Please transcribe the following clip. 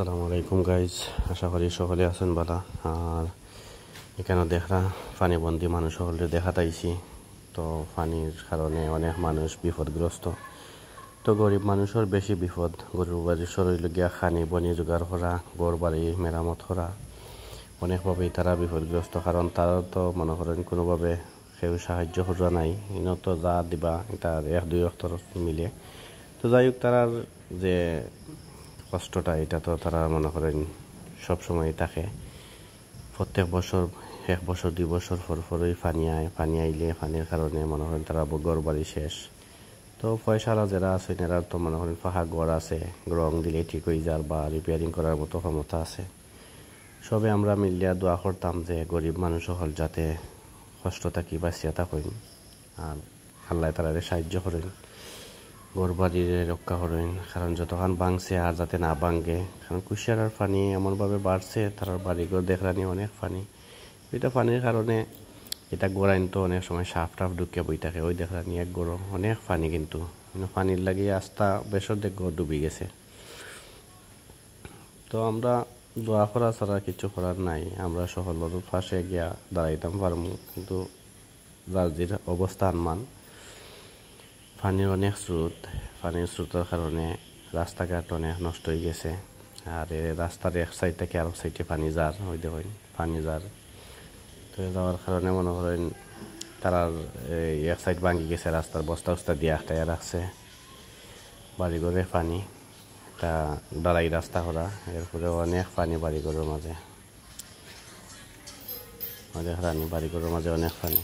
আসসালামু আলাইকুম গাইজ, আশা করি সকলে আছেন ভালো। আর এখানে দেখরা পানিবন্দী মানুষ সকলে দেখা তাইছি। তো পানির কারণে অনেক মানুষ বিপদগ্রস্ত। তো গরিব মানুষের বেশি বিপদ, গরিব মানুষের হইল গিয়া খানি বনি জোগাড় করা, ঘর বাড়ি মেরামত করা, অনেকভাবেই তারা বিপদগ্রস্ত। কারণ তারা তো মনে করেন কোনোভাবে কেউ সাহায্য করা নাই, ইনো তো যা দিবা এটা এক দুই অক্ষর মিলে। তো যাই হোক, তারার যে কষ্টটা এটা তো তারা মনে করেন সবসময় থাকে। প্রত্যেক বছর 1 বছর 2 বছর পরই পানি আইলে পানির কারণে মনে করেন তারা ঘর বাড়ি শেষ। তো পয়সারা যারা আছে এরা তো মনে করেন পাহা ঘর আছে, রং দিলে ঠিক হয়ে যার বা রিপেয়ারিং করার মতো ক্ষমতা আছে। সবে আমরা মিলিয়া দোয়া করতাম যে গরিব মানুষ হল যাতে কষ্ট থাকি বাঁচিয়া থাকেন, আর আল্লাহ তারা সাহায্য করেন, ঘর বাড়ির রক্ষা করেন। কারণ যতক্ষণ ভাঙছে আর যাতে না ভাঙে, কারণ কুশিয়ারার পানি এমনভাবে বাড়ছে তার বাড়িঘর দেখলানি অনেক পানি। এটা পানির কারণে এটা গোড়াইন তো অনেক সময় সাপ টাপ ঢুকে বই থাকে, ওই দেখলানি এক গরম অনেক পানি, কিন্তু পানির লাগিয়ে আস্তা বেসর দেখ ডুবি গেছে। তো আমরা দোয়া করা ছাড়া কিছু করার নাই, আমরা সকলের পাশে গিয়া দাঁড়াইতাম পারবো। কিন্তু রাজ্যের অবস্থা আনমান, পানির অনেক স্রোত, পানির স্রোতের কারণে রাস্তাঘাট অনেক নষ্ট হয়ে গেছে। আর রাস্তার এক সাইড থেকে আরেক সাইডে পানি যার, ওই দেখেন পানি যার। তো যাওয়ার কারণে মনে করেন তারার এক সাইড ভাঙি গেছে, রাস্তার বস্তা উস্তা দিয়ে আটকাইয়া রাখছে, বাড়িঘরে পানি, তা ডালাই রাস্তা করা, এরপরে অনেক পানি বাড়িঘরের মাঝে, অনেক রানি বাড়িঘরের মাঝে অনেক পানি।